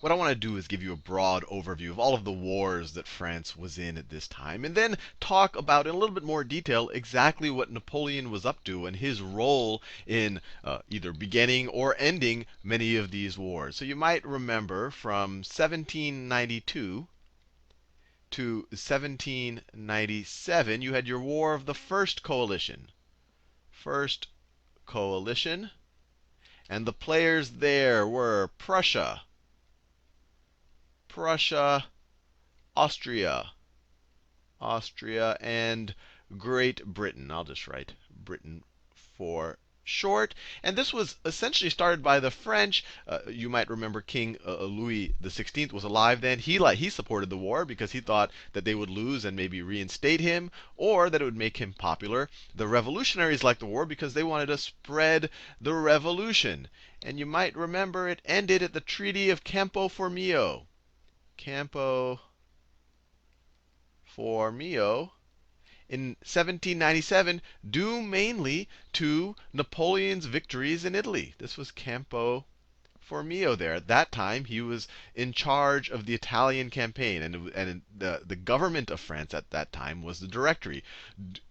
what I want to do is give you a broad overview of all of the wars that France was in at this time, and then talk about in a little bit more detail exactly what Napoleon was up to and his role in either beginning or ending many of these wars. So you might remember from 1792 to 1797, you had your War of the First Coalition. First Coalition. And the players there were Prussia, Austria, and Great Britain. I'll just write Britain for short. And this was essentially started by the French. You might remember King Louis XVI was alive then. He supported the war because he thought that they would lose and maybe reinstate him, or that it would make him popular. The revolutionaries liked the war because they wanted to spread the revolution. And you might remember it ended at the Treaty of Campo Formio. Campo Formio in 1797, due mainly to Napoleon's victories in Italy. This was Campo Formio there. At that time, he was in charge of the Italian campaign, and the government of France at that time was the Directory,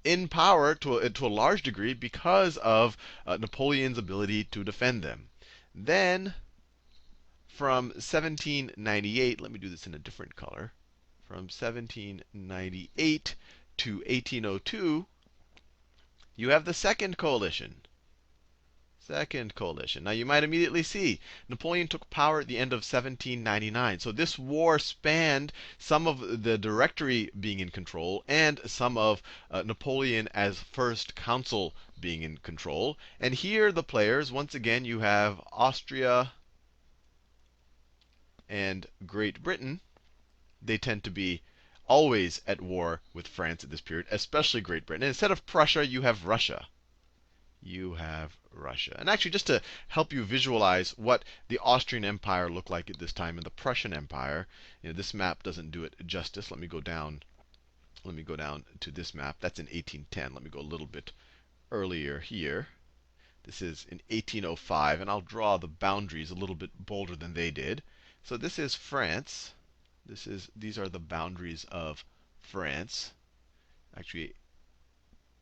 in power to a large degree because of Napoleon's ability to defend them. Then, from 1798, let me do this in a different color. From 1798 to 1802, you have the Second Coalition. Second Coalition. Now you might immediately see Napoleon took power at the end of 1799. So this war spanned some of the Directory being in control and some of Napoleon as First Consul being in control. And here the players, once again, you have Austria and Great Britain. They tend to be always at war with France at this period, especially Great Britain. And instead of Prussia, you have Russia. You have Russia. And actually, just to help you visualize what the Austrian Empire looked like at this time and the Prussian Empire, this map doesn't do it justice. Let me go down. Let me go down to this map. That's in 1810. Let me go a little bit earlier here. This is in 1805, and I'll draw the boundaries a little bit bolder than they did. So this is France. These are the boundaries of France. Actually,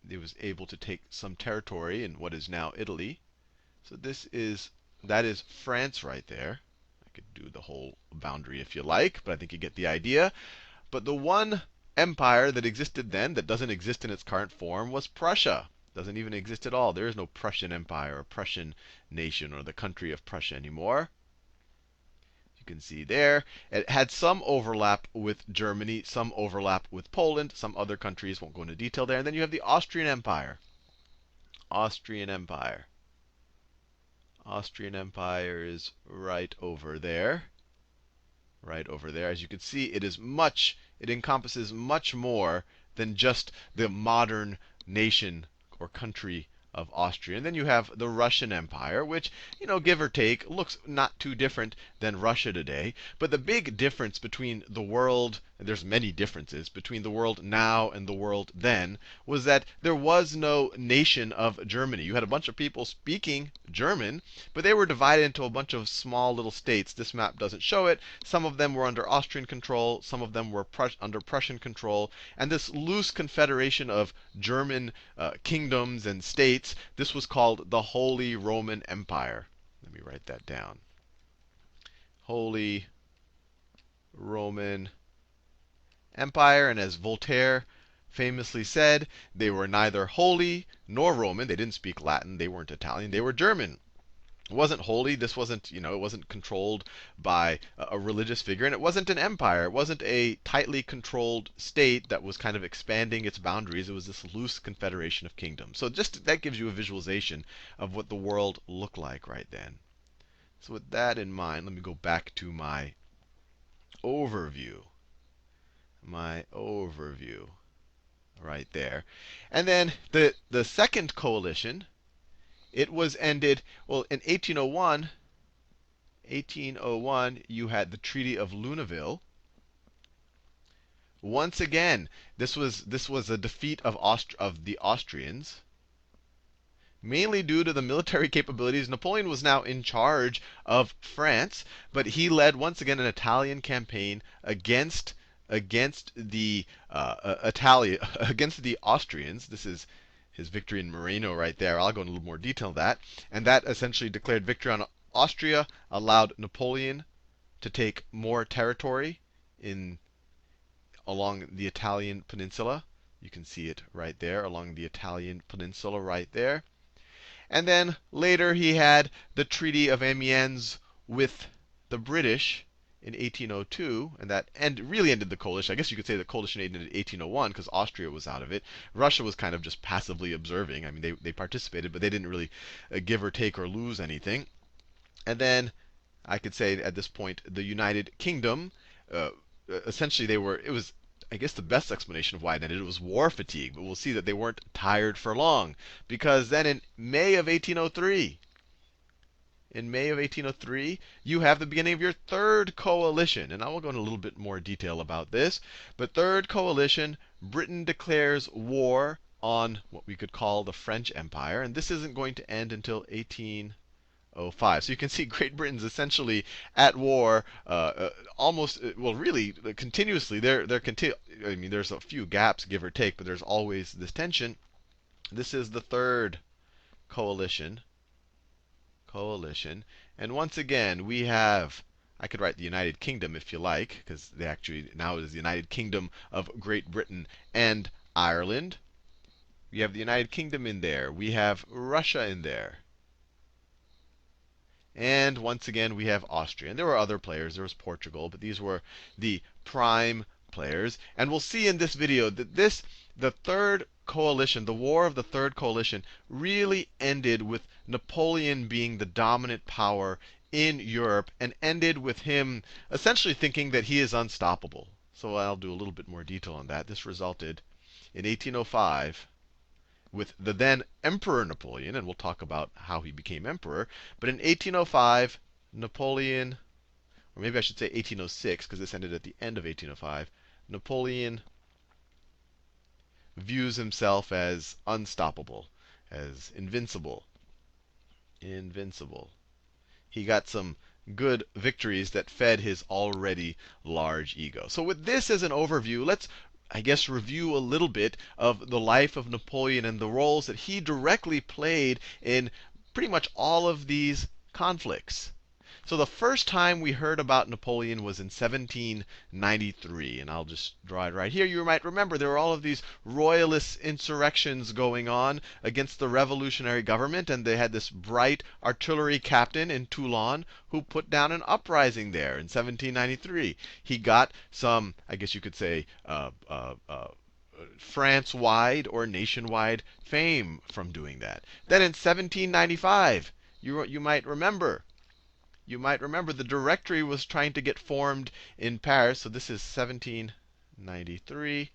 they was able to take some territory in what is now Italy. So that is France right there. I could do the whole boundary if you like, but I think you get the idea. But the one empire that existed then that doesn't exist in its current form was Prussia. Doesn't even exist at all. There is no Prussian Empire or Prussian nation or the country of Prussia anymore. You can see there, it had some overlap with Germany, some overlap with Poland, some other countries, won't go into detail there. And then you have the Austrian Empire. Austrian Empire. Austrian Empire is right over there. Right over there. As you can see, it encompasses much more than just the modern nation or country of Austria. And then you have the Russian Empire, which, give or take, looks not too different than Russia today. But the big difference between the world, and there's many differences, between the world now and the world then, was that there was no nation of Germany. You had a bunch of people speaking German, but they were divided into a bunch of small little states. This map doesn't show it. Some of them were under Austrian control. Some of them were under Prussian control. And this loose confederation of German kingdoms and states, this was called the Holy Roman Empire. Let me write that down. Holy Roman Empire. And as Voltaire famously said, they were neither holy nor Roman. They didn't speak Latin. They weren't Italian. They were German. It wasn't holy. This wasn't, it wasn't controlled by a religious figure. And it wasn't an empire. It wasn't a tightly controlled state that was kind of expanding its boundaries. It was this loose confederation of kingdoms. So just that gives you a visualization of what the world looked like right then. So with that in mind, let me go back to my overview. My overview right there. And then the second coalition, it was ended, well, in 1801. 1801, you had the Treaty of Luneville. Once again, this was a defeat of the Austrians. mainly due to the military capabilities. Napoleon was now in charge of France, but he led once again an Italian campaign against the against the Austrians. This is his victory in Moreno right there. I'll go into a little more detail on that. And that essentially declared victory on Austria, allowed Napoleon to take more territory along the Italian peninsula. You can see it right there along the Italian peninsula right there. And then later he had the Treaty of Amiens with the British in 1802, and that really ended the coalition. I guess you could say the coalition ended in 1801 because Austria was out of it. Russia was kind of just passively observing. I mean, they participated, but they didn't really give or take or lose anything. And then I could say at this point, the United Kingdom, essentially it was, I guess the best explanation of why it ended, it was war fatigue. But we'll see that they weren't tired for long. Because then in May of 1803, you have the beginning of your third coalition. And I will go into a little bit more detail about this. But third coalition, Britain declares war on what we could call the French Empire. And this isn't going to end until 1805. So you can see Great Britain's essentially at war, almost, well, really continuously. I mean, there's a few gaps, give or take, but there's always this tension. This is the third coalition. And once again, we have, I could write the United Kingdom if you like, because they actually, now it is the United Kingdom of Great Britain and Ireland. We have the United Kingdom in there. We have Russia in there. And once again, we have Austria. And there were other players. There was Portugal, but these were the prime players. And we'll see in this video that the third coalition, the war of the third coalition, really ended with Napoleon being the dominant power in Europe, and ended with him essentially thinking that he is unstoppable. So I'll do a little bit more detail on that. This resulted in 1805 with the then Emperor Napoleon, and we'll talk about how he became emperor. But in 1805, Napoleon, or maybe I should say 1806, because this ended at the end of 1805, Napoleon views himself as unstoppable, as invincible. He got some good victories that fed his already large ego. So with this as an overview, let's, I guess, review a little bit of the life of Napoleon and the roles that he directly played in pretty much all of these conflicts. So the first time we heard about Napoleon was in 1793. And I'll just draw it right here. You might remember there were all of these royalist insurrections going on against the revolutionary government. And they had this bright artillery captain in Toulon who put down an uprising there in 1793. He got some, I guess you could say, France-wide or nationwide fame from doing that. Then in 1795, you might remember the Directory was trying to get formed in Paris. So this is 1793.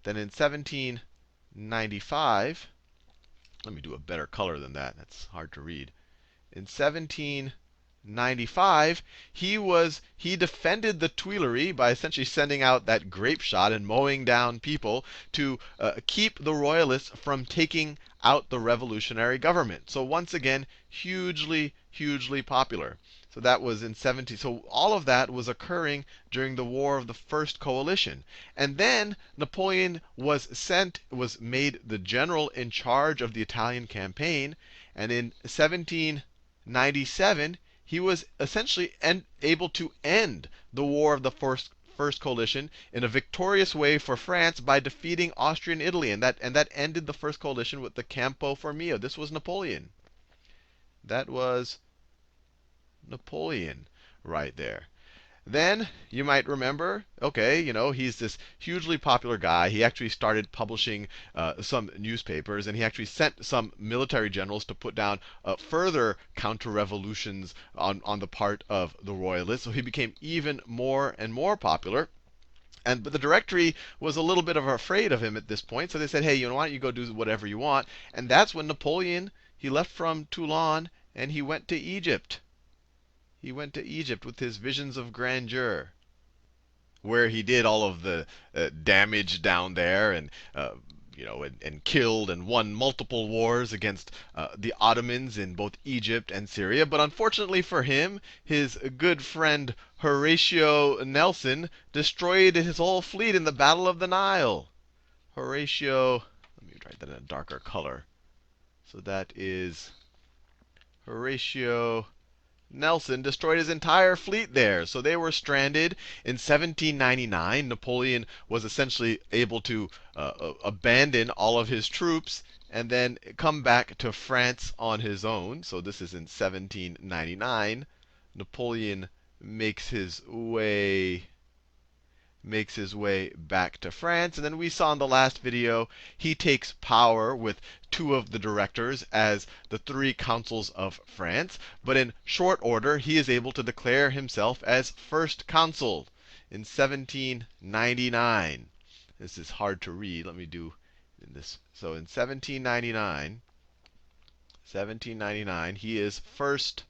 Then in 1795, let me do a better color than that. That's hard to read. In 1795, he defended the Tuileries by essentially sending out that grape shot and mowing down people to keep the royalists from taking out the revolutionary government. So once again, hugely popular. So that was in 17. So all of that was occurring during the War of the First Coalition. And then Napoleon was made the general in charge of the Italian campaign. And in 1797, he was essentially able to end the War of the First Coalition in a victorious way for France by defeating Austrian Italy. And that ended the First Coalition with the Campo Formio. This was Napoleon. That was Napoleon right there. Then you might remember, okay, he's this hugely popular guy. He actually started publishing some newspapers, and he actually sent some military generals to put down further counter-revolutions on the part of the royalists. So he became even more and more popular. But the Directory was a little bit afraid of him at this point. So they said, hey, why don't you go do whatever you want? And that's when Napoleon, he left from Toulon, and he went to Egypt. He went to Egypt with his visions of grandeur, where he did all of the damage down there, and and killed and won multiple wars against the Ottomans in both Egypt and Syria. But unfortunately for him, his good friend Horatio Nelson destroyed his whole fleet in the Battle of the Nile. Horatio, let me write that in a darker color. So that is Horatio Nelson destroyed his entire fleet there. So they were stranded. In 1799, Napoleon was essentially able to abandon all of his troops and then come back to France on his own. So this is in 1799. Napoleon makes his way back to France. And then we saw in the last video, he takes power with two of the directors as the three consuls of France. But in short order, he is able to declare himself as first consul in 1799. This is hard to read. Let me do this. So in 1799, he is first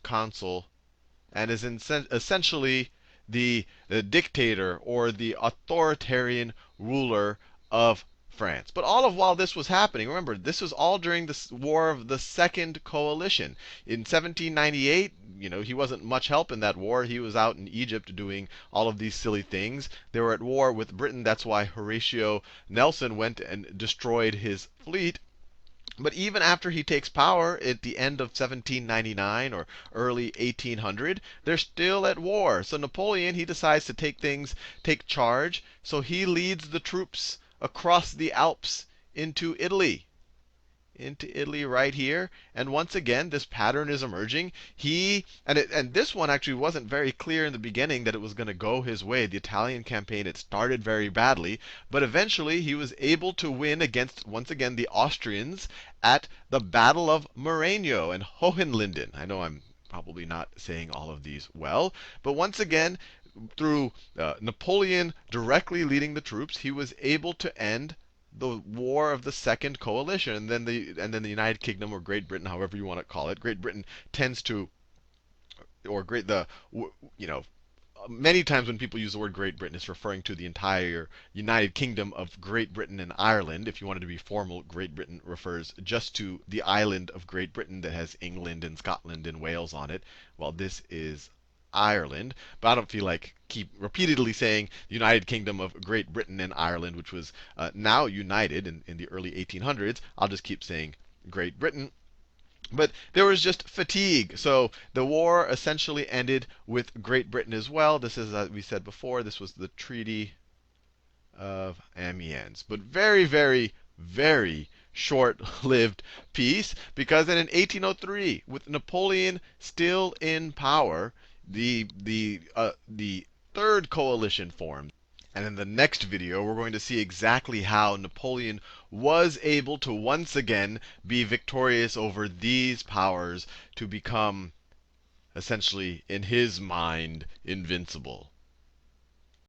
consul and is essentially the dictator or the authoritarian ruler of France. But all of while this was happening, remember, this was all during the War of the Second Coalition. In 1798, he wasn't much help in that war. He was out in Egypt doing all of these silly things. They were at war with Britain. That's why Horatio Nelson went and destroyed his fleet. But even after he takes power at the end of 1799 or early 1800, they're still at war. So Napoleon, he decides to take charge. So he leads the troops across the Alps into Italy. Right here. And once again, this pattern is emerging. And this one actually wasn't very clear in the beginning that it was going to go his way. The Italian campaign, it started very badly. But eventually, he was able to win against, once again, the Austrians at the Battle of Marengo and Hohenlinden. I know I'm probably not saying all of these well. But once again, through Napoleon directly leading the troops, he was able to end the War of the Second Coalition. And then the United Kingdom, or Great Britain, however you want to call it, Great Britain tends to, many times when people use the word Great Britain, it's referring to the entire United Kingdom of Great Britain and Ireland. If you wanted to be formal, Great Britain refers just to the island of Great Britain that has England and Scotland and Wales on it, while this is Ireland. But I don't feel like keep repeatedly saying the United Kingdom of Great Britain and Ireland, which was now united in the early 1800s. I'll just keep saying Great Britain. But there was just fatigue. So the war essentially ended with Great Britain as well. This is, as we said before, this was the Treaty of Amiens. But very, very, very short-lived peace, because then in 1803, with Napoleon still in power, the third coalition formed. And in the next video, we're going to see exactly how Napoleon was able to once again be victorious over these powers to become, essentially, in his mind, invincible.